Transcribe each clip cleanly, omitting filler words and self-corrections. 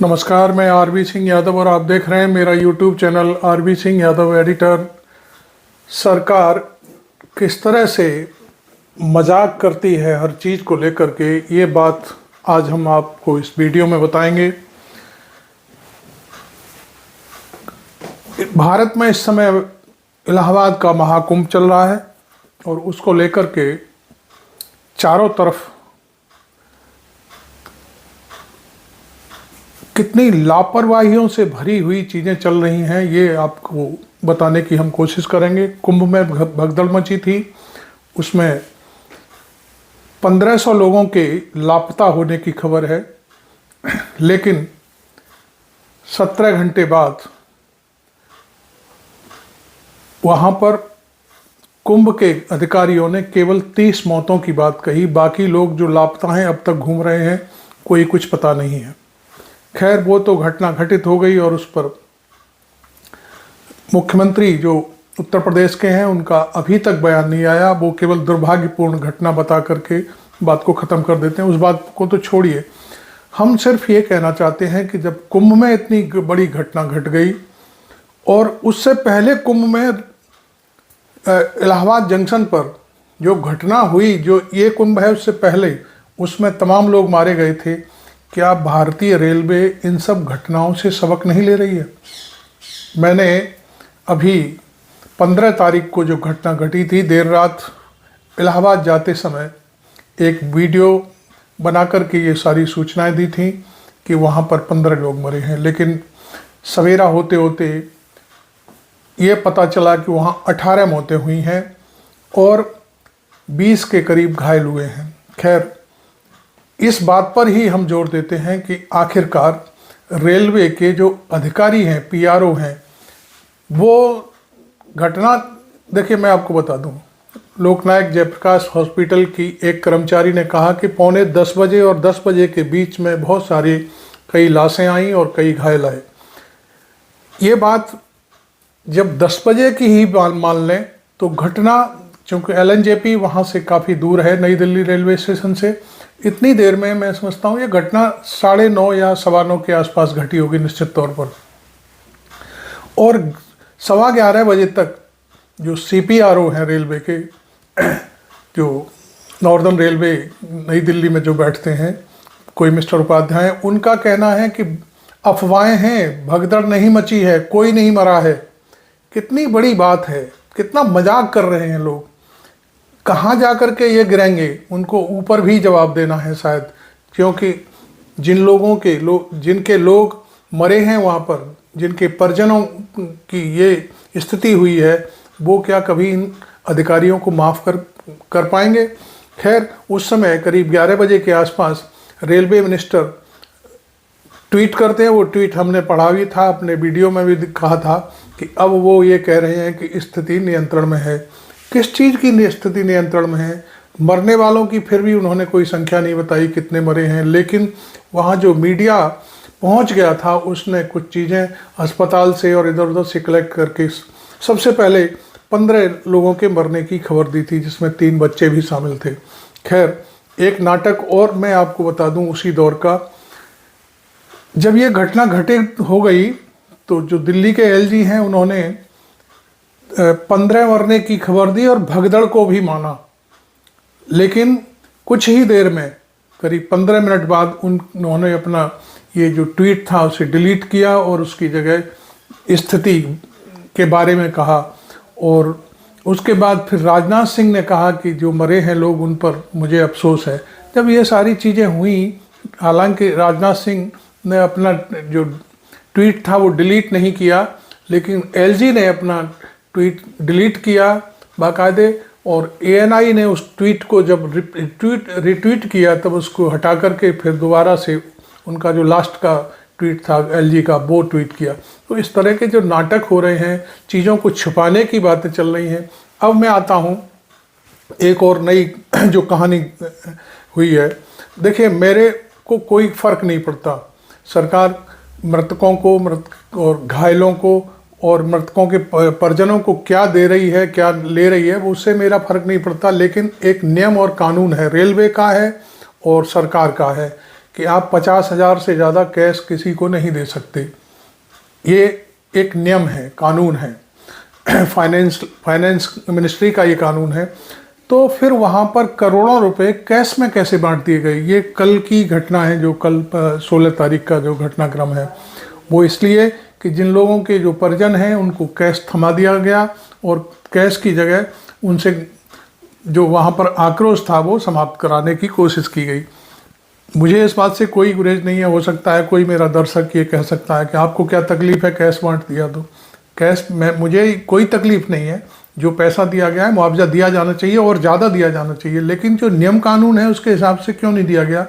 नमस्कार, मैं आरबी सिंह यादव और आप देख रहे हैं मेरा YouTube channel RB Singh Yadav editor. सरकार किस तरह से मजाक करती है हर चीज़ को लेकर के, ये बात आज हम आपको इस वीडियो में बताएंगे। भारत में इस समय इलाहाबाद का महाकुंभ चल रहा है और उसको लेकर के चारों तरफ कितनी लापरवाहियों से भरी हुई चीज़ें चल रही हैं, ये आपको बताने की हम कोशिश करेंगे। कुंभ में भगदड़ मची थी, उसमें 1500 लोगों के लापता होने की खबर है, लेकिन 17 घंटे बाद वहाँ पर कुंभ के अधिकारियों ने केवल 30 मौतों की बात कही। बाकी लोग जो लापता हैं अब तक घूम रहे हैं, कोई कुछ पता नहीं है। खैर, वो तो घटना घटित हो गई और उस पर मुख्यमंत्री जो उत्तर प्रदेश के हैं उनका अभी तक बयान नहीं आया। वो केवल दुर्भाग्यपूर्ण घटना बता करके बात को ख़त्म कर देते हैं। उस बात को तो छोड़िए, हम सिर्फ ये कहना चाहते हैं कि जब कुंभ में इतनी बड़ी घटना घट गई और उससे पहले कुंभ में इलाहाबाद जंक्शन पर जो घटना हुई, जो ये कुंभ है उससे पहले, उसमें तमाम लोग मारे गए थे। क्या भारतीय रेलवे इन सब घटनाओं से सबक नहीं ले रही है? मैंने अभी 15 तारीख को जो घटना घटी थी, देर रात इलाहाबाद जाते समय एक वीडियो बना कर के ये सारी सूचनाएं दी थी कि वहाँ पर 15 लोग मरे हैं, लेकिन सवेरा होते होते ये पता चला कि वहाँ 18 मौतें हुई हैं और 20 के करीब घायल हुए हैं। खैर, इस बात पर ही हम जोर देते हैं कि आखिरकार रेलवे के जो अधिकारी हैं, पीआरओ हैं, वो घटना देखिए, मैं आपको बता दूं, लोकनायक जयप्रकाश हॉस्पिटल की एक कर्मचारी ने कहा कि 9:45 बजे और 10 बजे के बीच में बहुत सारी कई लाशें आईं और कई घायल आए। ये बात जब 10 बजे की ही मान लें तो घटना, चूँकि LNJP वहाँ से काफ़ी दूर है नई दिल्ली रेलवे स्टेशन से, इतनी देर में मैं समझता हूँ ये घटना 9:30 या 9:15 के आसपास घटी होगी निश्चित तौर पर। और 11:15 बजे तक जो CPRO हैं रेलवे के, जो नॉर्दर्न रेलवे नई दिल्ली में जो बैठते हैं, कोई मिस्टर उपाध्याय, उनका कहना है कि अफवाहें हैं, भगदड़ नहीं मची है, कोई नहीं मरा है। कितनी बड़ी बात है, कितना मजाक कर रहे हैं लोग। कहाँ जा कर के ये गिरेंगे, उनको ऊपर भी जवाब देना है शायद, क्योंकि जिनके लोग मरे हैं वहाँ पर, जिनके परिजनों की ये स्थिति हुई है, वो क्या कभी इन अधिकारियों को माफ़ कर पाएंगे? खैर, उस समय करीब 11 बजे के आसपास रेलवे मिनिस्टर ट्वीट करते हैं। वो ट्वीट हमने पढ़ा भी था, अपने वीडियो में भी कहा था कि अब वो ये कह रहे हैं कि स्थिति नियंत्रण में है। किस चीज़ की स्थिति नियंत्रण में है? मरने वालों की फिर भी उन्होंने कोई संख्या नहीं बताई कितने मरे हैं, लेकिन वहाँ जो मीडिया पहुँच गया था उसने कुछ चीज़ें अस्पताल से और इधर उधर से कलेक्ट करके सबसे पहले 15 लोगों के मरने की खबर दी थी, जिसमें 3 बच्चे भी शामिल थे। खैर, एक नाटक और मैं आपको बता दूं उसी दौर का। जब ये घटना घटित हो गई तो जो दिल्ली के LG हैं, उन्होंने 15 मरने की खबर दी और भगदड़ को भी माना, लेकिन कुछ ही देर में, करीब 15 मिनट बाद, उन्होंने अपना ये जो ट्वीट था उसे डिलीट किया और उसकी जगह स्थिति के बारे में कहा। और उसके बाद फिर राजनाथ सिंह ने कहा कि जो मरे हैं लोग, उन पर मुझे अफसोस है। जब ये सारी चीज़ें हुई, हालांकि राजनाथ सिंह ने अपना जो ट्वीट था वो डिलीट नहीं किया, लेकिन LG ने अपना ट्वीट डिलीट किया बाकायदे, और ANI ने उस ट्वीट को जब रिट्वीट किया तब उसको हटा करके फिर दोबारा से उनका जो लास्ट का ट्वीट था LG का, वो ट्वीट किया। तो इस तरह के जो नाटक हो रहे हैं, चीज़ों को छुपाने की बातें चल रही हैं। अब मैं आता हूँ एक और नई जो कहानी हुई है। देखिए, मेरे को कोई फ़र्क नहीं पड़ता सरकार मृतकों को और घायलों को और मृतकों के परिजनों को क्या दे रही है, क्या ले रही है, वो उससे मेरा फ़र्क नहीं पड़ता। लेकिन एक नियम और कानून है, रेलवे का है और सरकार का है कि आप 50,000 से ज़्यादा कैश किसी को नहीं दे सकते। ये एक नियम है, कानून है, फाइनेंस मिनिस्ट्री का ये कानून है। तो फिर वहाँ पर करोड़ों रुपए कैश में कैसे बांट दिए गए? ये कल की घटना है, जो कल 16 तारीख का जो घटनाक्रम है वो इसलिए कि जिन लोगों के जो परिजन हैं उनको कैश थमा दिया गया और कैश की जगह उनसे जो वहाँ पर आक्रोश था वो समाप्त कराने की कोशिश की गई। मुझे इस बात से कोई गुरेज नहीं है। हो सकता है कोई मेरा दर्शक ये कह सकता है कि आपको क्या तकलीफ़ है, कैश बांट दिया तो। कैश में मुझे कोई तकलीफ़ नहीं है, जो पैसा दिया गया है मुआवजा दिया जाना चाहिए और ज़्यादा दिया जाना चाहिए, लेकिन जो नियम कानून है उसके हिसाब से क्यों नहीं दिया गया?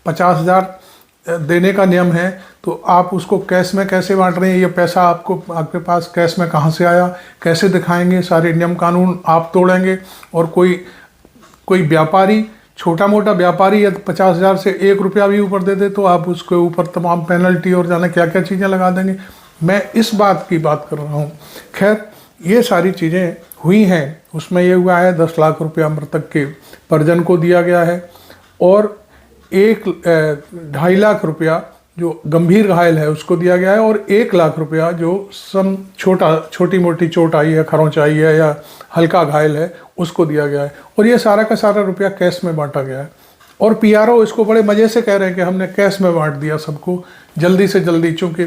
50,000 देने का नियम है तो आप उसको कैश में कैसे बांट रहे हैं? ये पैसा आपके पास कैश में कहाँ से आया, कैसे दिखाएंगे? सारे नियम कानून आप तोड़ेंगे। और कोई व्यापारी, छोटा मोटा व्यापारी यदि 50,000 से 1 रुपया भी ऊपर दे दे तो आप उसके ऊपर तमाम पेनल्टी और जाने क्या क्या चीज़ें लगा देंगे। मैं इस बात की बात कर रहा हूँ। खैर, ये सारी चीज़ें हुई हैं। उसमें ये हुआ है 10 लाख रुपया मृतक के परिजन को दिया गया है और 2.5 लाख रुपया जो गंभीर घायल है उसको दिया गया है और 1 लाख रुपया जो छोटी मोटी चोट आई है, खरोंच आई है या हल्का घायल है उसको दिया गया है। और ये सारा का सारा रुपया कैश में बांटा गया है। और पीआरओ इसको बड़े मज़े से कह रहे हैं कि हमने कैश में बांट दिया सबको जल्दी से जल्दी, चूँकि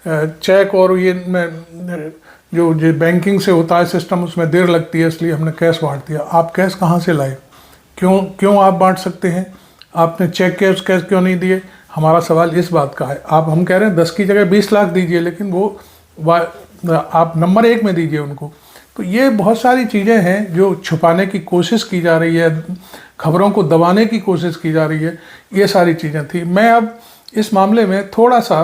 चेक और ये जो बैंकिंग से होता है सिस्टम उसमें देर लगती है, इसलिए हमने कैश बांट दिया। आप कैश कहाँ से लाए? क्यों आप बांट सकते हैं? आपने चेक कैश क्यों नहीं दिए? हमारा सवाल इस बात का है। हम कह रहे हैं 10 की जगह 20 लाख दीजिए, लेकिन वो आप नंबर 1 में दीजिए उनको। तो ये बहुत सारी चीज़ें हैं जो छुपाने की कोशिश की जा रही है, खबरों को दबाने की कोशिश की जा रही है। ये सारी चीज़ें थी। मैं अब इस मामले में थोड़ा सा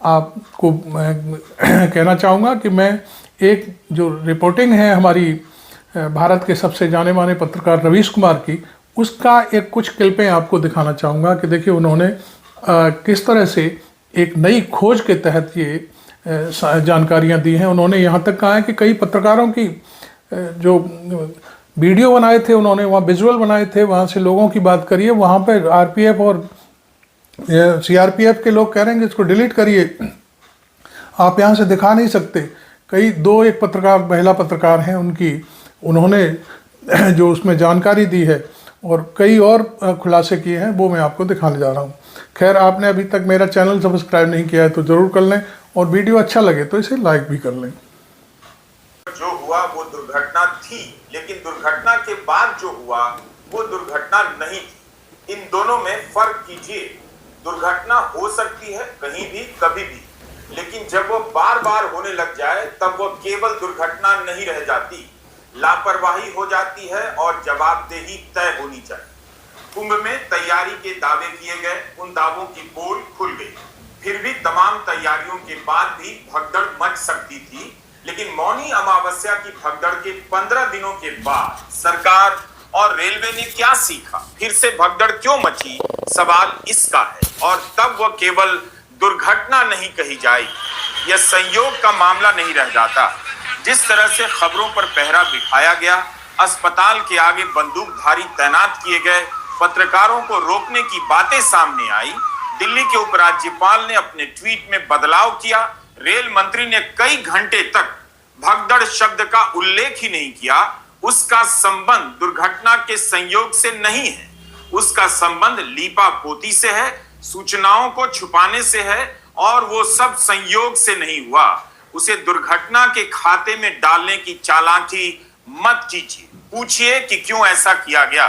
आपको कहना चाहूँगा कि मैं एक जो रिपोर्टिंग है हमारी भारत के सबसे जाने माने पत्रकार रवीश कुमार की, उसका एक कुछ क्लिपें आपको दिखाना चाहूँगा कि देखिए उन्होंने किस तरह से एक नई खोज के तहत ये जानकारियाँ दी हैं। उन्होंने यहाँ तक कहा है कि कई पत्रकारों की जो वीडियो बनाए थे, उन्होंने वहाँ विजुअल बनाए थे, वहाँ से लोगों की बात करिए। वहाँ पर आरपीएफ और सीआरपीएफ के लोग कह रहे हैं कि इसको डिलीट करिए, आप यहाँ से दिखा नहीं सकते। एक पत्रकार, महिला पत्रकार हैं, उन्होंने जो उसमें जानकारी दी है और कई और खुलासे किए हैं, वो मैं आपको दिखाने जा रहा हूँ। खैर, आपने अभी तक मेरा चैनल सब्सक्राइब नहीं किया है तो ज़रूर कर लें और वीडियो अच्छा लगे तो इसे लाइक भी कर लें। जो हुआ वो दुर्घटना थी, लेकिन दुर्घटना के बाद जो हुआ वो दुर्घटना नहीं थी। इन दोनों में फर्क कीजिए। दुर्घटना हो सकती है कहीं भी कभी भी, लेकिन जब वो बार बार होने लग जाए तब वो केवल दुर्घटना नहीं रह जाती, लापरवाही हो जाती है और जवाबदेही तय होनी चाहिए। कुंभ में तैयारी के दावे किए गए, उन दावों की पोल खुल गई। फिर भी तमाम तैयारियों के बाद भी भगदड़ मच सकती थी, लेकिन मौनी अमावस्या की भगदड़ के 15 दिनों के बाद सरकार और रेलवे ने क्या सीखा? फिर से भगदड़ क्यों मची? सवाल इसका है। और तब वह केवल दुर्घटना नहीं कही जाएगी, यह संयोग का मामला नहीं रह जाता। जिस तरह से खबरों पर पहरा बिठाया गया, अस्पताल के आगे बंदूकधारी तैनात किए गए, पत्रकारों को रोकने की बातें सामने आई, दिल्ली के उपराज्यपाल ने अपने ट्वीट में बदलाव किया, रेल मंत्री ने कई घंटे तक भगदड़ शब्द का उल्लेख ही नहीं किया, उसका संबंध दुर्घटना के संयोग से नहीं है। उसका संबंध लीपापोती से है, सूचनाओं को छुपाने से है और वो सब संयोग से नहीं हुआ। उसे दुर्घटना के खाते में डालने की चालाकी मत कीजिए। पूछिए कि क्यों ऐसा किया गया।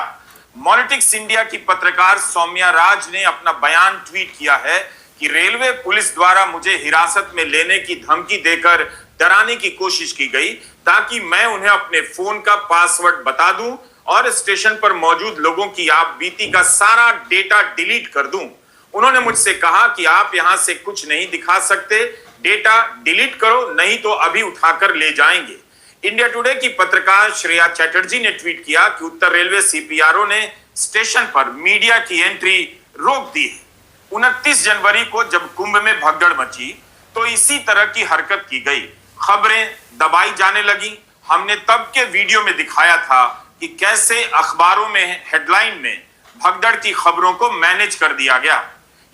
पॉलिटिक्स इंडिया की पत्रकार सौम्या राज ने अपना बयान ट्वीट किया है कि रेलवे पुलिस द्वारा मुझे हिरासत में लेने की धमकी देकर डराने की कोशिश की गई ताकि मैं उन्हें अपने फोन का पासवर्ड बता दूं और स्टेशन पर मौजूद लोगों की आप बीती का सारा डेटा डिलीट कर दूं। उन्होंने मुझसे कहा कि आप यहां से कुछ नहीं दिखा सकते, डेटा डिलीट करो नहीं तो अभी उठाकर ले जाएंगे। इंडिया टुडे की पत्रकार श्रेया चैटर्जी ने ट्वीट किया कि उत्तर रेलवे सीपीआरओ ने स्टेशन पर मीडिया की एंट्री रोक दी है। 29 जनवरी को जब कुंभ में भगदड़ मची तो इसी तरह की हरकत की गई, खबरें दबाई जाने लगी। हमने तब के वीडियो में दिखाया था कि कैसे अखबारों में हेडलाइन में भगदड़ की खबरों को मैनेज कर दिया गया।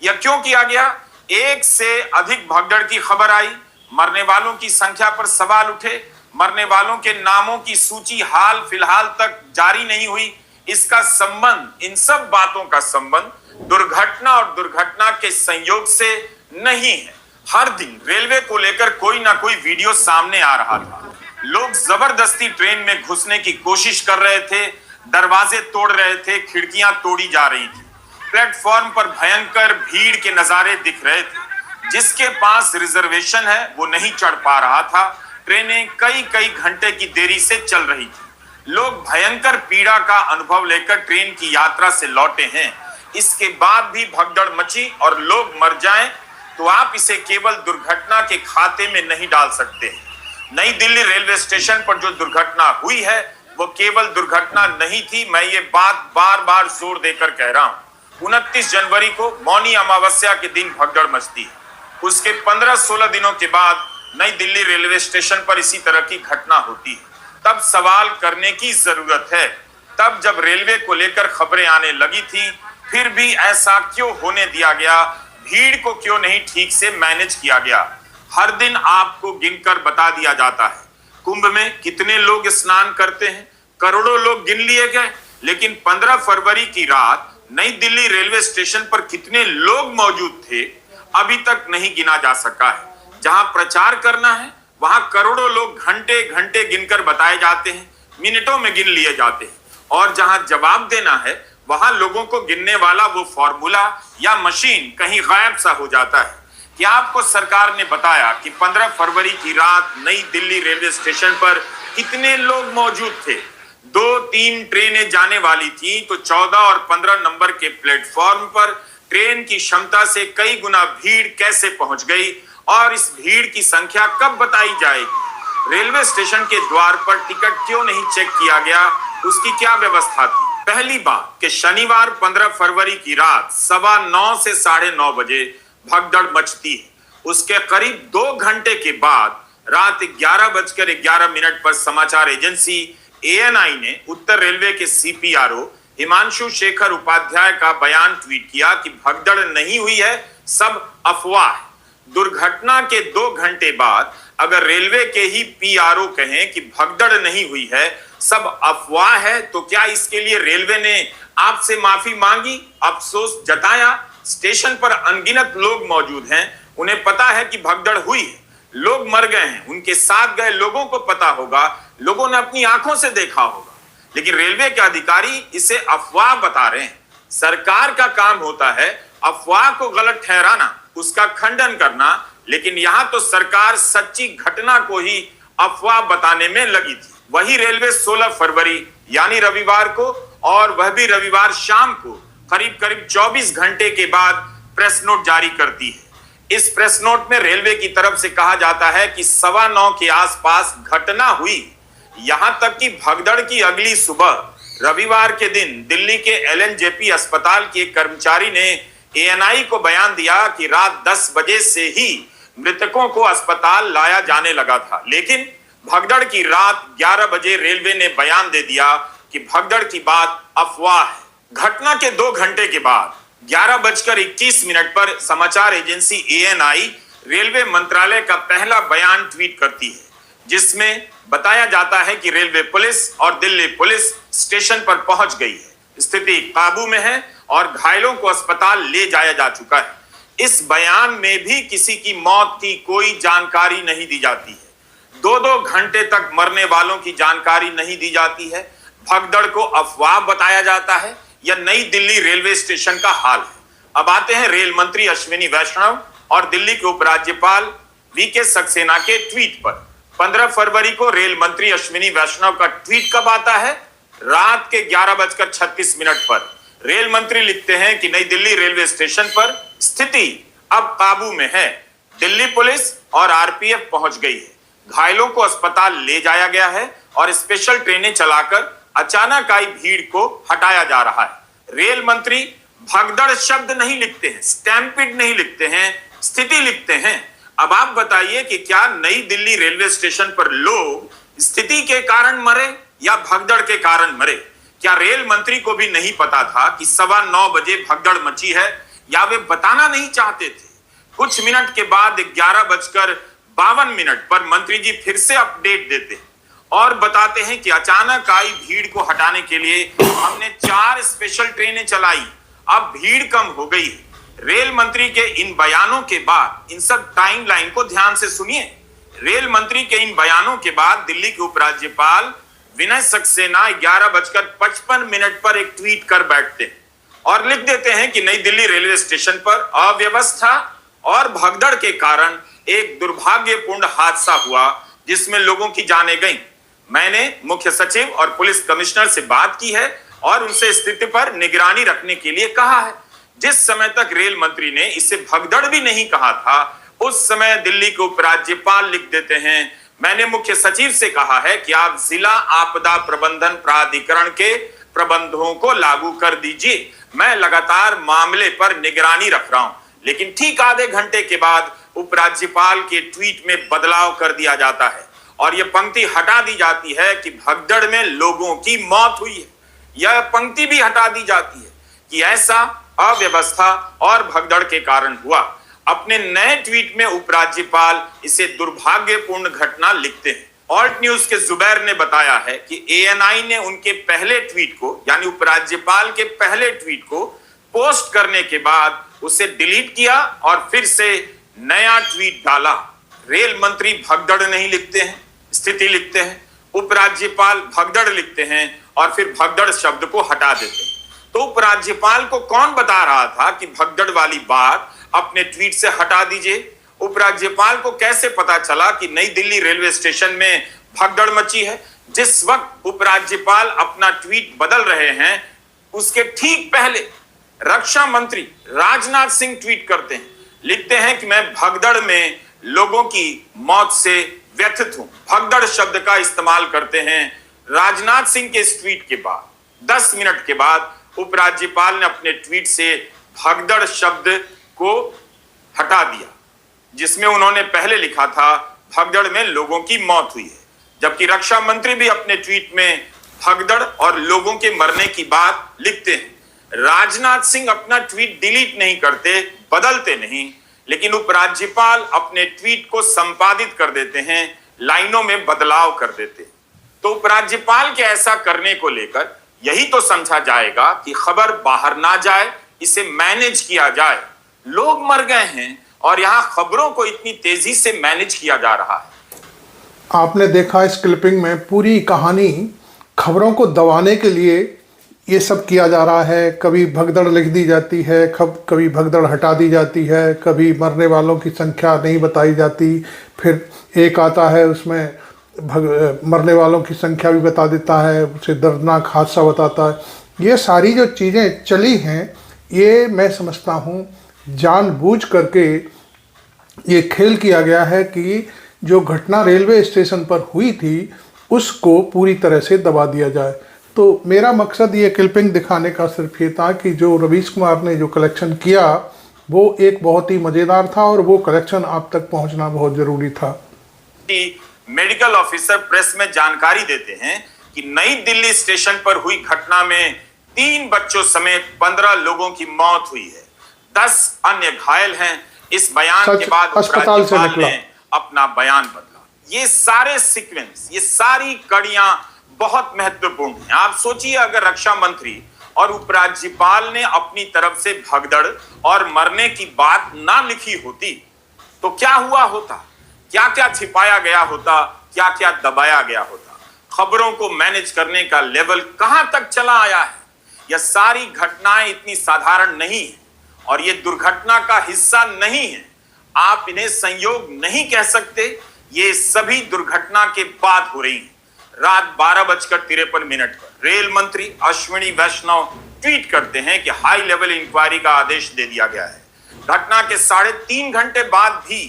यह क्यों किया गया? एक से अधिक भगदड़ की खबर आई, मरने वालों की संख्या पर सवाल उठे, मरने वालों के नामों की सूची हाल फिलहाल तक जारी नहीं हुई। इसका संबंध, इन सब बातों का संबंध दुर्घटना और दुर्घटना के संयोग से नहीं है। हर दिन रेलवे को लेकर कोई ना कोई वीडियो सामने आ रहा था। लोग जबरदस्ती ट्रेन में घुसने की कोशिश कर रहे थे, दरवाजे तोड़ रहे थे, खिड़कियां तोड़ी जा रही थी। प्लेटफॉर्म पर भयंकर भीड़ के नजारे दिख रहे थे। जिसके पास रिजर्वेशन है वो नहीं चढ़ पा रहा था। ट्रेनें कई कई घंटे की देरी से चल रही थी। लोग भयंकर पीड़ा का अनुभव लेकर ट्रेन की यात्रा से लौटे हैं। इसके बाद भी भगदड़ मची और लोग मर जाएं तो आप इसे केवल दुर्घटना के खाते में नहीं डाल सकते। नई दिल्ली रेलवे स्टेशन पर जो दुर्घटना हुई है वो केवल दुर्घटना नहीं थी। मैं ये बात बार बार जोर देकर कह रहा हूं। 29 जनवरी को मौनी अमावस्या के दिन भगदड़ मचती है। उसके 15-16 दिनों के बाद नई दिल्ली रेलवे स्टेशन पर इसी तरह की घटना होती है। तब सवाल करने की जरूरत है, तब जब रेलवे को लेकर खबरें आने लगी थी, फिर भी ऐसा क्यों होने दिया गया? भीड़ को क्यों नहीं ठीक से मैनेज किया गया? हर दिन आपको गिनकर बता दिया जाता है कुंभ में कितने लोग स्नान करते हैं, करोड़ों लोग गिन लिए गए, लेकिन 15 फरवरी की रात नई दिल्ली रेलवे स्टेशन पर कितने लोग मौजूद थे अभी तक नहीं गिना जा सका है। जहां प्रचार करना है वहां करोड़ों लोग घंटे घंटे गिनकर बताए जाते हैं, मिनटों में गिन लिए जाते हैं, और जहां जवाब देना है वहां लोगों को गिनने वाला वो फॉर्मूला या मशीन कहीं गायब सा हो जाता है। क्या आपको सरकार ने बताया कि 15 फरवरी की रात नई दिल्ली रेलवे स्टेशन पर कितने लोग मौजूद थे? 2-3 ट्रेनें जाने वाली थी तो 14 और 15 नंबर के प्लेटफॉर्म पर ट्रेन की क्षमता से कई गुना भीड़ कैसे पहुंच गई और इस भीड़ की संख्या कब बताई जाएगी? रेलवे स्टेशन के द्वार पर टिकट क्यों नहीं चेक किया गया? उसकी क्या व्यवस्था थी? पहली बात कि शनिवार 15 फरवरी की रात 9:15 से 9:30 बजे भगदड़ मचती है। उसके करीब 2 घंटे के बाद रात 11:11 पर समाचार एजेंसी ANI ने उत्तर रेलवे के CPRO हिमांशु शेखर उपाध्याय का बयान ट्वीट किया कि भगदड़ नहीं हुई है, सब अफवाह है। दुर्घटना के 2 घंटे बाद अगर रेलवे के ही PRO कहें कि भगदड़ नहीं हुई है, सब अफवाह है, तो क्या इसके लिए रेलवे ने आपसे माफी मांगी, अफसोस जताया? स्टेशन पर अनगिनत लोग मौजूद हैं, उन्हें पता है कि भगदड़ हुई है, लोग मर गए हैं, उनके साथ गए लोगों को पता होगा, लोगों ने अपनी आंखों से देखा होगा, लेकिन रेलवे के अधिकारी इसे अफवाह बता रहे हैं। सरकार का काम होता है अफवाह को गलत ठहराना, उसका खंडन करना, लेकिन यहां तो सरकार सच्ची घटना को ही अफवाह बताने में लगी थी। वही रेलवे 16 फरवरी यानी रविवार को, और वह भी रविवार शाम को करीब करीब 24 घंटे के बाद प्रेस नोट जारी करती है। इस प्रेस नोट में रेलवे की तरफ से कहा जाता है कि 9:15 के आसपास घटना हुई। यहां तक कि भगदड़ की अगली सुबह रविवार के दिन दिल्ली के LNJP अस्पताल के एक कर्मचारी ने ANI को बयान दिया कि रात 10 बजे से ही मृतकों को अस्पताल लाया जाने लगा था, लेकिन भगदड़ की रात 11 बजे रेलवे ने बयान दे दिया कि भगदड़ की बात अफवाह है। घटना के 2 घंटे के बाद 11:21 पर समाचार एजेंसी ANI रेलवे मंत्रालय का पहला बयान ट्वीट करती है, जिसमें बताया जाता है कि रेलवे पुलिस और दिल्ली पुलिस स्टेशन पर पहुंच गई है, स्थिति काबू में है और घायलों को अस्पताल ले जाया जा चुका है। इस बयान में भी किसी की मौत की कोई जानकारी नहीं दी जाती है। 2-2 घंटे तक मरने वालों की जानकारी नहीं दी जाती है। भगदड़ को अफवाह बताया जाता है। यह नई दिल्ली रेलवे स्टेशन का हाल है। अब आते हैं रेल मंत्री अश्विनी वैष्णव और दिल्ली के उपराज्यपाल VK सक्सेना के ट्वीट पर। 15 फरवरी को रेल मंत्री अश्विनी वैष्णव का ट्वीट कब आता है? रात के 11:36 पर। रेल मंत्री लिखते हैं कि नई दिल्ली रेलवे स्टेशन पर स्थिति अब काबू में है। दिल्ली पुलिस और RPF पहुंच गई है। घायलों को अस्पताल ले जाया गया है और स्पेशल ट्रेनें चलाकर अचानक आई भीड़ को हटाया जा रहा है। रेल मंत्री भगदड़ शब्द नहीं लिखते हैं, स्टैम्पिड नहीं लिखते हैं, स्थिति लिखते हैं। अब आप बताइए कि क्या नई दिल्ली रेलवे स्टेशन पर लोग स्थिति के कारण मरे या भगदड़ के कारण मरे? क्या रेल मंत्री को भी नहीं पता था कि 9:15 बजे भगदड़ मची है? या वे बताना नहीं चाहते थे? कुछ मिनट के बाद 11:52 पर मंत्री जी फिर से अपडेट देते हैं और बताते हैं कि अचानक आई भीड़ को हटाने के लिए हमने 4 स्पेशल ट्रेनें चलाई, अब भीड़ कम हो गई है। रेल मंत्री के इन बयानों के बाद, इन सब टाइमलाइन को ध्यान से सुनिए, रेल मंत्री के इन बयानों के बाद दिल्ली के उपराज्यपाल विनय सक्सेना 11:55 पर एक ट्वीट कर बैठते हैं और लिख देते हैं कि नई दिल्ली रेलवे स्टेशन पर अव्यवस्था और भगदड़ के कारण एक दुर्भाग्यपूर्ण हादसा हुआ जिसमें लोगों की जानें गईं। मैंने मुख्य सचिव और पुलिस कमिश्नर से बात की है और उनसे स्थिति पर निगरानी रखने के लिए कहा है। जिस समय तक रेल मंत्री ने इसे भगदड़ भी नहीं कहा था, उस समय दिल्ली के उपराज्यपाल लिख देते हैं, मैंने मुख्य सचिव से कहा है कि आप जिला आपदा प्रबंधन प्राधिकरण के प्रबंधों को लागू कर दीजिए। मैं लगातार मामले पर निगरानी रख रहा हूं। लेकिन ठीक आधे घंटे के बाद उपराज्यपाल के ट्वीट में बदलाव कर दिया जाता है और यह पंक्ति हटा दी जाती है कि भगदड़ में लोगों की मौत हुई है। यह पंक्ति भी हटा दी जाती है कि ऐसा अव्यवस्था और भगदड़ के कारण हुआ। अपने नए ट्वीट में उपराज्यपाल इसे दुर्भाग्यपूर्ण घटना लिखते हैं। ऑल्ट न्यूज के जुबैर ने बताया है कि एएनआई ने उनके पहले ट्वीट को, यानी उपराज्यपाल के पहले ट्वीट को पोस्ट करने के बाद उसे डिलीट किया और फिर से नया ट्वीट डाला। रेल मंत्री भगदड़ नहीं लिखते हैं, स्थिति लिखते हैं। उपराज्यपाल भगदड़ लिखते हैं और फिर भगदड़ शब्द को हटा देते हैं। तो उपराज्यपाल को कौन बता रहा था कि भगदड़ वाली बात अपने ट्वीट से हटा दीजिए? उपराज्यपाल को कैसे पता चला कि नई दिल्ली रेलवे स्टेशन में भगदड़ मची है? जिस वक्त उपराज्यपाल अपना ट्वीट बदल रहे हैं, उसके ठीक पहले रक्षा मंत्री राजनाथ सिंह ट्वीट करते हैं, लिखते हैं कि मैं भगदड़ में लोगों की मौत से व्यथित हूं। भगदड़ शब्द का इस्तेमाल करते हैं। राजनाथ सिंह के इस ट्वीट के बाद 10 मिनट के बाद उपराज्यपाल ने अपने ट्वीट से भगदड़ शब्द को हटा दिया, जिसमें उन्होंने पहले लिखा था भगदड़ में लोगों की मौत हुई है। जबकि रक्षा मंत्री भी अपने ट्वीट में भगदड़ और लोगों के मरने की बात लिखते हैं। राजनाथ सिंह अपना ट्वीट डिलीट नहीं करते, बदलते नहीं, लेकिन उपराज्यपाल अपने ट्वीट को संपादित कर देते हैं, लाइनों में बदलाव कर देते हैं। तो उपराज्यपाल के ऐसा करने को लेकर यही तो समझा जाएगा कि खबर बाहर ना जाए, इसे मैनेज किया जाए। लोग मर गए हैं और यहां खबरों को इतनी तेजी से मैनेज किया जा रहा है। आपने देखा इस क्लिपिंग में पूरी कहानी, खबरों को दबाने के लिए ये सब किया जा रहा है। कभी भगदड़ लिख दी जाती है, कभी भगदड़ हटा दी जाती है, कभी मरने वालों की संख्या नहीं बताई जाती, फिर एक आता है उसमें मरने वालों की संख्या भी बता देता है, उसे दर्दनाक हादसा बताता है। ये सारी जो चीज़ें चली हैं, ये मैं समझता हूँ जानबूझ करके ये खेल किया गया है कि जो घटना रेलवे स्टेशन पर हुई थी उसको पूरी तरह से दबा दिया जाए। तो मेरा मकसद ये क्लिपिंग दिखाने का सिर्फ ये था कि जो रवीश कुमार ने जो कलेक्शन किया वो एक बहुत ही मज़ेदार था और वो कलेक्शन आप तक पहुंचना बहुत ज़रूरी था। मेडिकल ऑफिसर प्रेस में जानकारी देते हैं कि नई दिल्ली स्टेशन पर हुई घटना में 3 बच्चों समेत 15 लोगों की मौत हुई है, 10 अन्य घायल हैं। इस बयान के बाद अस्पताल से निकला, ने अपना बयान बदला। ये सारे सीक्वेंस, ये सारी कड़ियां बहुत महत्वपूर्ण हैं। आप सोचिए, अगर रक्षा मंत्री और उपराज्यपाल ने अपनी तरफ से भगदड़ और मरने की बात ना लिखी होती तो क्या हुआ होता? क्या क्या छिपाया गया होता, क्या क्या दबाया गया होता? खबरों को मैनेज करने का लेवल कहां तक चला आया है? यह सारी घटनाएं इतनी साधारण नहीं है और ये दुर्घटना का हिस्सा नहीं है। आप इन्हें संयोग नहीं कह सकते। ये सभी दुर्घटना के बाद हो रही हैं। रात 12:53 पर रेल मंत्री अश्विनी वैष्णव ट्वीट करते हैं कि हाई लेवल इंक्वायरी का आदेश दे दिया गया है। घटना के 3.5 घंटे बाद भी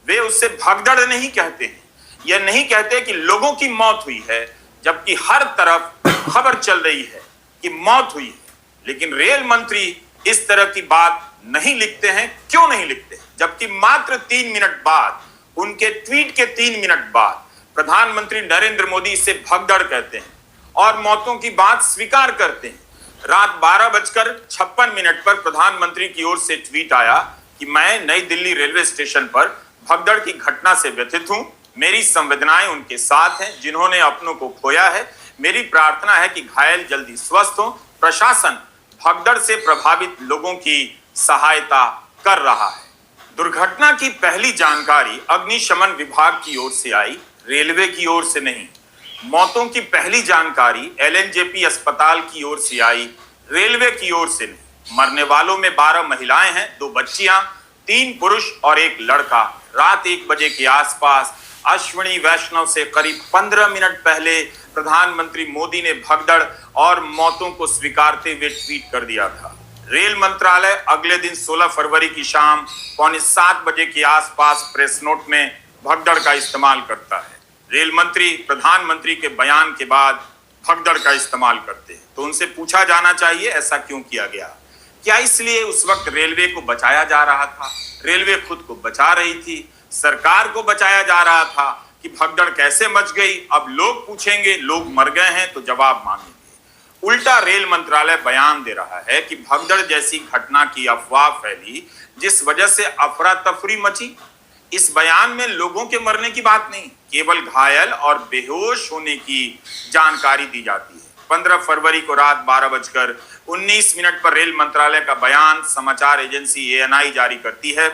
वे उससे भगदड़ नहीं कहते हैं। यह नहीं कहते कि लोगों की मौत हुई है, जबकि हर तरफ खबर चल रही है कि मौत हुई है। लेकिन रेल मंत्री इस तरह की बात नहीं लिखते हैं। क्यों नहीं लिखते? जबकि मात्र 3 मिनट बाद, उनके ट्वीट के 3 मिनट बाद प्रधानमंत्री नरेंद्र मोदी इसे भगदड़ कहते हैं और मौतों की बात स्वीकार करते हैं। रात 12:56 पर प्रधानमंत्री की ओर से ट्वीट आया कि मैं नई दिल्ली रेलवे स्टेशन पर भगदड़ की घटना से व्यथित हूं। मेरी संवेदनाएं उनके साथ हैं जिन्होंने अपनों को खोया है। मेरी प्रार्थना है कि घायल जल्दी स्वस्थ हो। प्रशासन भगदड़ से प्रभावित लोगों की सहायता कर रहा है। दुर्घटना की पहली जानकारी अग्निशमन विभाग की ओर से आई, रेलवे की ओर से नहीं। मौतों की पहली जानकारी एलएनजेपी अस्पताल की ओर से आई, रेलवे की ओर से नहीं। मरने वालों में 12 महिलाएं हैं, 2 बच्चियां, 3 पुरुष और 1 लड़का। रात 1 बजे के आसपास अश्विनी वैष्णव से करीब 15 मिनट पहले प्रधानमंत्री मोदी ने भगदड़ और मौतों को स्वीकारते हुए ट्वीट कर दिया था। रेल मंत्रालय अगले दिन 16 फरवरी की शाम 6:45 बजे के आसपास प्रेस नोट में भगदड़ का इस्तेमाल करता है। रेल मंत्री प्रधानमंत्री के बयान के बाद भगदड़ का इस्तेमाल करते हैं, तो उनसे पूछा जाना चाहिए ऐसा क्यों किया गया। क्या इसलिए उस वक्त रेलवे को बचाया जा रहा था? रेलवे खुद को बचा रही थी, सरकार को बचाया जा रहा था कि भगदड़ कैसे मच गई? अब लोग पूछेंगे, लोग मर गए हैं तो जवाब मांगेंगे। उल्टा रेल मंत्रालय बयान दे रहा है कि भगदड़ जैसी घटना की अफवाह फैली जिस वजह से अफरा तफरी मची। इस बयान में लोगों के मरने की बात नहीं, केवल घायल और बेहोश होने की जानकारी दी जाती है। 15 फरवरी को रात 12:19 पर रेल मंत्रालय का बयान समाचार एजेंसी एएनआई जारी करती है।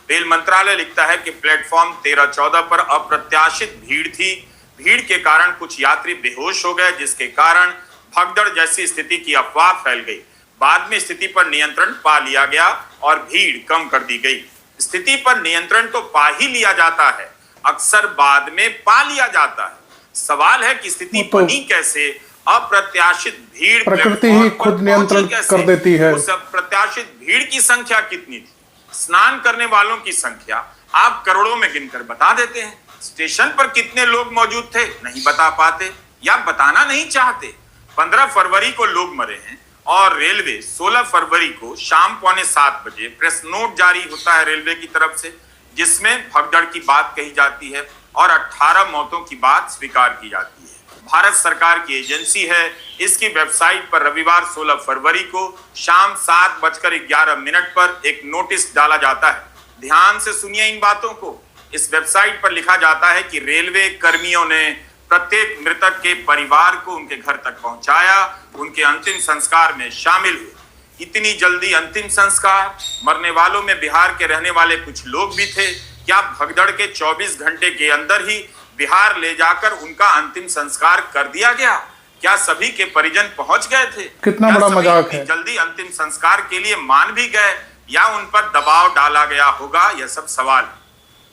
रेल मंत्रालय लिखता है कि प्लेटफॉर्म 13-14 पर अप्रत्याशित भीड़ थी। भीड़ के कारण कुछ यात्री बेहोश हो गए, जिसके कारण भगदड़ जैसी स्थिति की अफवाह फैल गई। बाद में स्थिति पर नियंत्रण पा लिया गया और भीड़ कम कर दी गई। स्थिति पर नियंत्रण तो पा ही लिया जाता है, अक्सर बाद में पा लिया जाता है। सवाल है कि स्थिति बनी कैसे? अप्रत्याशित भीड़ प्रकृति ही खुद नियंत्रण कर देती है। उस अप्रत्याशित भीड़ की संख्या कितनी थी? स्नान करने वालों की संख्या आप करोड़ों में गिनकर बता देते हैं। स्टेशन पर कितने लोग मौजूद थे नहीं बता पाते या बताना नहीं चाहते। 15 फरवरी को लोग मरे हैं और रेलवे 16 फरवरी को शाम 6:45 बजे प्रेस नोट जारी होता है रेलवे की तरफ से, जिसमें भगदड़ की बात कही जाती है और 18 मौतों की बात स्वीकार की जाती है। भारत सरकार की एजेंसी है, इसकी वेबसाइट पर रविवार 16 फरवरी को शाम 7:11 पर एक नोटिस डाला जाता है। ध्यान से सुनिए इन बातों को। इस वेबसाइट पर लिखा जाता है कि रेलवे कर्मियों ने प्रत्येक मृतक के परिवार को उनके घर तक पहुंचाया, उनके अंतिम संस्कार में शामिल हुए। इतनी जल्दी अंतिम संस्कार? मरने वालों में बिहार के रहने वाले कुछ लोग भी थे। क्या भगदड़ के 24 घंटे के अंदर ही बिहार ले जाकर उनका अंतिम संस्कार कर दिया गया? क्या सभी के परिजन पहुंच गए थे? कितना बड़ा मजाक है। जल्दी अंतिम संस्कार के लिए मान भी गए या उन पर दबाव डाला गया होगा? यह सब सवाल।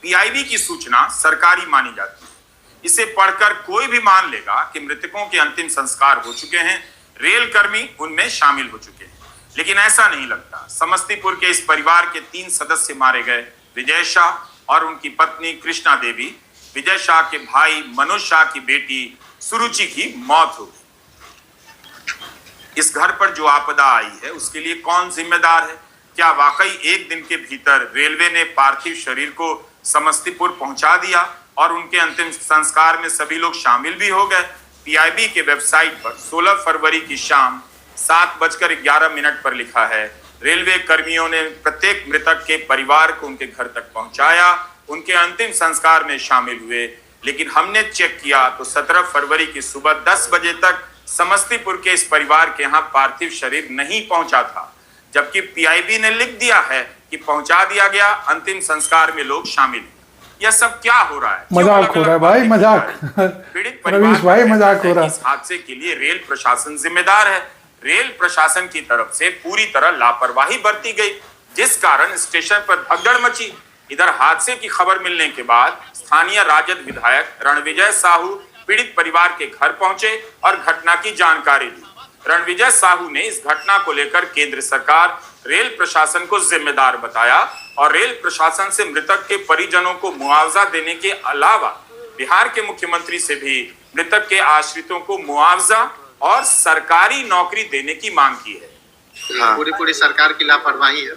पीआईबी की सूचना सरकारी मानी जाती है। इसे पढ़कर कोई भी मान लेगा कि मृतकों के अंतिम संस्कार हो चुके हैं, रेल कर्मी उनमें शामिल हो चुके हैं। लेकिन ऐसा नहीं लगता। समस्तीपुर के इस परिवार के 3 सदस्य मारे गए। विजय शाह और उनकी पत्नी कृष्णा देवी, विजय शाह के भाई मनोज शाह की बेटी सुरुचि की मौत हो गई। इस घर पर जो आपदा आई है उसके लिए कौन जिम्मेदार है? क्या वाकई एक दिन के भीतर रेलवे ने पार्थिव शरीर को समस्तीपुर पहुंचा दिया और उनके अंतिम संस्कार में सभी लोग शामिल भी हो गए? पीआईबी के वेबसाइट पर 16 फरवरी की शाम 7:11 पर लिखा है, रेलवे कर्मियों ने प्रत्येक मृतक के परिवार को उनके घर तक पहुंचाया, उनके अंतिम संस्कार में शामिल हुए। लेकिन हमने चेक किया तो 17 फरवरी की सुबह 10 बजे तक समस्तीपुर के इस परिवार के यहाँ पार्थिव शरीर नहीं पहुंचा था, जबकि पीआईबी ने लिख दिया है कि पहुंचा दिया गया, अंतिम संस्कार में लोग शामिल। यह सब क्या हो रहा है? मजाक हो रहा है भाई, मजाक। पीड़ित रवीश भाई मजाक हो रहा है। इस हादसे के लिए रेल प्रशासन जिम्मेदार है। रेल प्रशासन की तरफ से पूरी तरह लापरवाही बरती गई, जिस कारण स्टेशन पर भगदड़ मची। इधर हादसे की खबर मिलने के बाद स्थानीय राजद विधायक रणविजय साहू पीड़ित परिवार के घर पहुंचे और घटना की जानकारी दी। रणविजय साहू ने इस घटना को लेकर केंद्र सरकार, रेल प्रशासन को जिम्मेदार बताया और रेल प्रशासन से मृतक के परिजनों को मुआवजा देने के अलावा बिहार के मुख्यमंत्री से भी मृतक के आश्रितों को मुआवजा और सरकारी नौकरी देने की मांग की है। पूरी सरकार की लापरवाही है।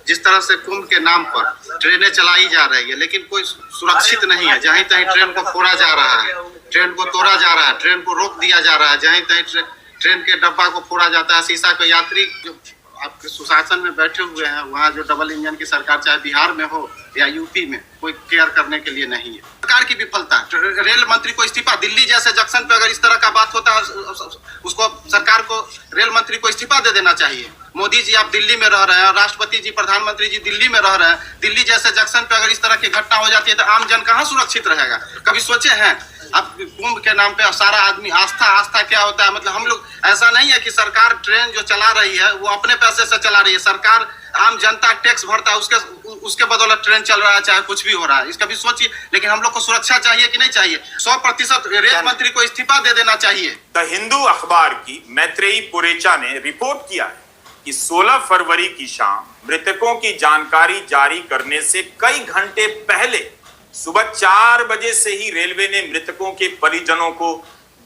जिस तरह से कुंभ के नाम पर ट्रेनें चलाई जा रही है, लेकिन कोई सुरक्षित नहीं है। जहीं तहीं ट्रेन को फोड़ा जा रहा है, ट्रेन को तोड़ा जा रहा है, ट्रेन को रोक दिया जा रहा है, जहीं तहीं ट्रेन के डब्बा को फोड़ा जाता है, शीशा को। यात्री जो आपके सुशासन में बैठे हुए हैं, वहाँ जो डबल इंजन की सरकार चाहे बिहार में हो या यूपी में, कोई केयर करने के लिए नहीं है। सरकार की विफलता, रेल मंत्री को इस्तीफा, दिल्ली जैसे जंक्शन पे अगर इस तरह का बात होता है, उसको सरकार को, रेल मंत्री को इस्तीफा दे देना चाहिए। मोदी जी आप दिल्ली में रह रहे हैं, राष्ट्रपति जी, प्रधानमंत्री जी दिल्ली में रह रहे हैं, दिल्ली जैसे जंक्शन पे अगर इस तरह की घटना हो जाती है तो आम जन कहाँ सुरक्षित रहेगा? कभी सोचे हैं? अब कुंभ के नाम पे सारा आदमी आस्था क्या होता है? मतलब हम लोग, ऐसा नहीं है कि सरकार ट्रेन जो चला रही है वो अपने पैसे से चला रही है। सरकार, आम जनता टैक्स भरता है, उसके बदौलत ट्रेन चल रहा है, चाहे कुछ भी हो रहा है। इसका भी सोचिए। लेकिन हम लोग को सुरक्षा चाहिए कि नहीं चाहिए? 100% रेल मंत्री को इस्तीफा दे देना चाहिए। द हिंदू अखबार की मैत्रेयी पुरेचा ने रिपोर्ट किया है कि 16 फरवरी की शाम मृतकों की जानकारी जारी करने से कई घंटे पहले सुबह 4 बजे से ही रेलवे ने मृतकों के परिजनों को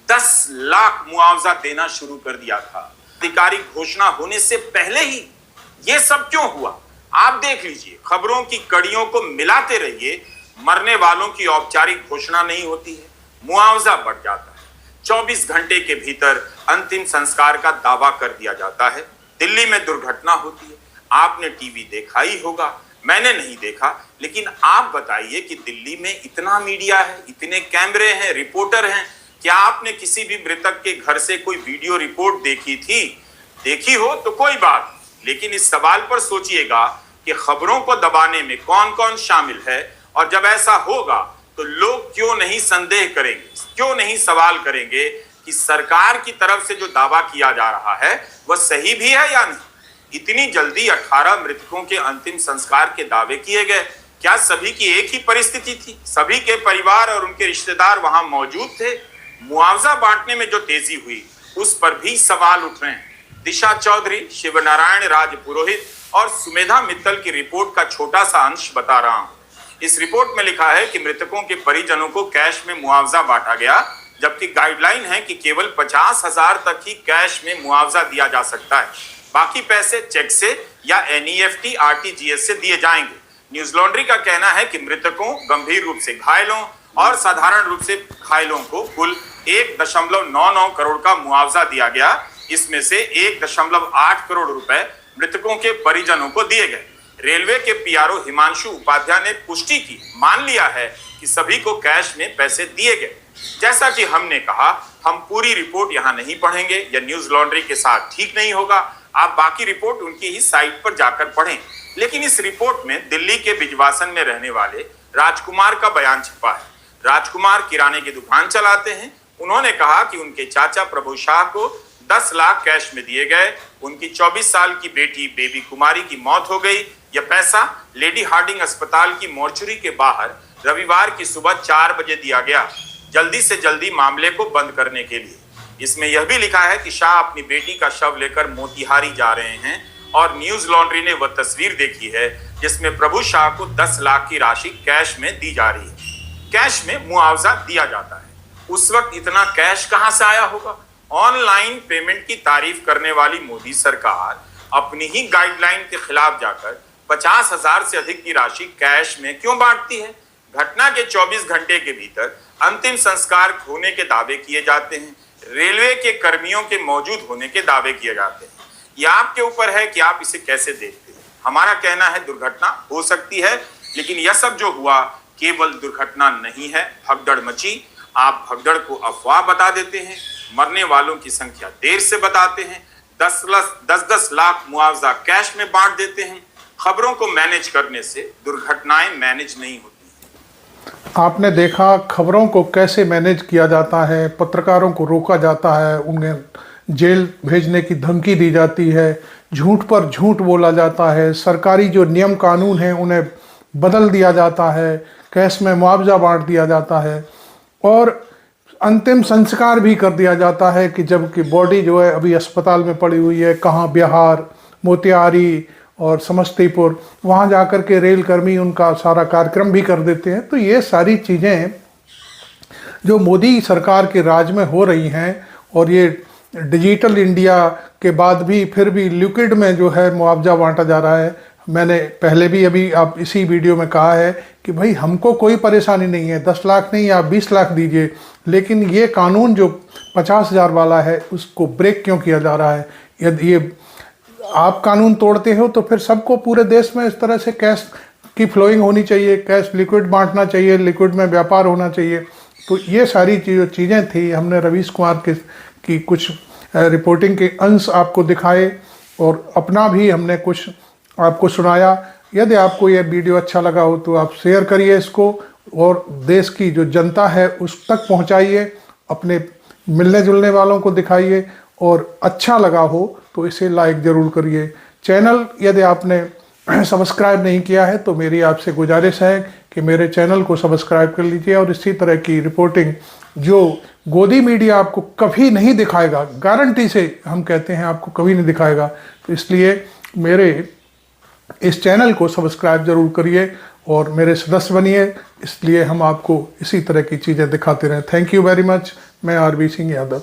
10 लाख मुआवजा देना शुरू कर दिया था। आधिकारिक घोषणा होने से पहले ही यह सब क्यों हुआ? आप देख लीजिए, खबरों की कड़ियों को मिलाते रहिए। मरने वालों की औपचारिक घोषणा नहीं होती है, मुआवजा बढ़ जाता है। 24 घंटे के भीतर अंतिम संस्कार का दावा कर दिया जाता है। दिल्ली में दुर्घटना होती है, आपने टीवी देखा ही होगा, मैंने नहीं देखा, लेकिन आप बताइए कि दिल्ली में इतना मीडिया है, इतने कैमरे हैं, रिपोर्टर हैं, क्या आपने किसी भी मृतक के घर से कोई वीडियो रिपोर्ट देखी थी? देखी हो तो कोई बात, लेकिन इस सवाल पर सोचिएगा कि खबरों को दबाने में कौन कौन शामिल है, और जब ऐसा होगा तो लोग क्यों नहीं संदेह करेंगे, क्यों नहीं सवाल करेंगे कि सरकार की तरफ से जो दावा किया जा रहा है वह सही भी है या नहीं? इतनी जल्दी 18 मृतकों के अंतिम संस्कार के दावे किए गए। क्या सभी की एक ही परिस्थिति थी? सभी के परिवार और उनके रिश्तेदार वहां मौजूद थे? मुआवजा बांटने में जो तेजी हुई उस पर भी सवाल उठ रहे हैं। दिशा चौधरी, शिवनारायण राजपुरोहित और सुमेधा मित्तल की रिपोर्ट का छोटा सा अंश बता रहा हूं। इस रिपोर्ट में लिखा है कि मृतकों के परिजनों को कैश में मुआवजा बांटा गया, जबकि गाइडलाइन है कि केवल 50,000 तक ही कैश में मुआवजा दिया जा सकता है। बाकी पैसे चेक से या NEFT RTGS से दिए जाएंगे। न्यूज लॉन्ड्री का कहना है कि मृतकों, गंभीर रूप से घायलों और साधारण रूप से घायलों को कुल 1.99 करोड़ का मुआवजा दिया गया। इसमें से 1.8 करोड़ रुपए मृतकों के परिजनों को दिए गए। रेलवे के PRO हिमांशु उपाध्याय ने पुष्टि की, मान लिया है कि सभी को कैश में पैसे दिए गए। जैसा कि हमने कहा, हम पूरी रिपोर्ट यहां नहीं पढ़ेंगे, यह न्यूज लॉन्ड्री के साथ ठीक नहीं होगा। आप बाकी रिपोर्ट उनकी ही साइट पर जाकर पढ़ें। लेकिन इस रिपोर्ट में दिल्ली के बिजवासन में रहने वाले राजकुमार का बयान छपा है। राजकुमार किराने की दुकान चलाते हैं। उन्होंने कहा कि उनके चाचा प्रभु शाह को 10 लाख कैश में दिए गए। उनकी 24 साल की बेटी बेबी कुमारी की मौत हो गई। यह पैसा लेडी हार्डिंग अस्पताल की मोर्चरी के बाहर रविवार की सुबह 4 बजे दिया गया, जल्दी से जल्दी मामले को बंद करने के लिए। इसमें यह भी लिखा है कि शाह अपनी बेटी का शव लेकर मोतिहारी जा रहे हैं, और न्यूज लॉन्ड्री ने वह तस्वीर देखी है जिसमें प्रभु शाह को 10 लाख की राशि कैश में दी जा रही है। कैश में मुआवजा दिया जाता है। उस वक्त इतना कैश कहां से आया होगा? ऑनलाइन पेमेंट की तारीफ करने वाली मोदी सरकार अपनी ही गाइडलाइन के खिलाफ जाकर 50,000 से अधिक की राशि कैश में क्यों बांटती है? घटना के 24 घंटे के भीतर अंतिम संस्कार होने के दावे किए जाते हैं। रेलवे के कर्मियों के मौजूद होने के दावे किए जाते हैं। यह आपके ऊपर है कि आप इसे कैसे देखते हैं। हमारा कहना है दुर्घटना हो सकती है, लेकिन यह सब जो हुआ केवल दुर्घटना नहीं है। भगदड़ मची, आप भगदड़ को अफवाह बता देते हैं, मरने वालों की संख्या देर से बताते हैं, 10 लाख मुआवजा कैश में बांट देते हैं। खबरों को मैनेज करने से दुर्घटनाएं मैनेज नहीं होती। आपने देखा खबरों को कैसे मैनेज किया जाता है, पत्रकारों को रोका जाता है, उन्हें जेल भेजने की धमकी दी जाती है, झूठ पर झूठ बोला जाता है, सरकारी जो नियम कानून हैं उन्हें बदल दिया जाता है, कैश में मुआवजा बांट दिया जाता है, और अंतिम संस्कार भी कर दिया जाता है कि जबकि बॉडी जो है अभी अस्पताल में पड़ी हुई है, कहाँ, बिहार, मोतिहारी और समस्तीपुर, वहाँ जाकर के रेल कर्मी उनका सारा कार्यक्रम भी कर देते हैं। तो ये सारी चीज़ें जो मोदी सरकार के राज में हो रही हैं, और ये डिजिटल इंडिया के बाद भी फिर भी लिक्विड में जो है मुआवजा बांटा जा रहा है। मैंने पहले भी अभी आप इसी वीडियो में कहा है कि भाई हमको कोई परेशानी नहीं है, 10 लाख नहीं, आप 20 लाख दीजिए, लेकिन ये कानून जो 50,000 वाला है उसको ब्रेक क्यों किया जा रहा है? यदि ये आप कानून तोड़ते हो तो फिर सबको पूरे देश में इस तरह से कैश की फ्लोइंग होनी चाहिए, कैश लिक्विड बांटना चाहिए, लिक्विड में व्यापार होना चाहिए। तो ये सारी चीज़ें थी। हमने रवीश कुमार की कुछ रिपोर्टिंग के अंश आपको दिखाए और अपना भी हमने कुछ आपको सुनाया। यदि आपको यह वीडियो अच्छा लगा हो तो आप शेयर करिए इसको और देश की जो जनता है उस तक पहुंचाइए, अपने मिलने जुलने वालों को दिखाइए और अच्छा लगा हो तो इसे लाइक ज़रूर करिए। चैनल यदि आपने सब्सक्राइब नहीं किया है तो मेरी आपसे गुजारिश है कि मेरे चैनल को सब्सक्राइब कर लीजिए और इसी तरह की रिपोर्टिंग जो गोदी मीडिया आपको कभी नहीं दिखाएगा, गारंटी से हम कहते हैं आपको कभी नहीं दिखाएगा, तो इसलिए मेरे इस चैनल को सब्सक्राइब ज़रूर करिए और मेरे सदस्य बनिए, इसलिए हम आपको इसी तरह की चीज़ें दिखाते रहें। Thank you very much. मैं आरबी सिंह यादव।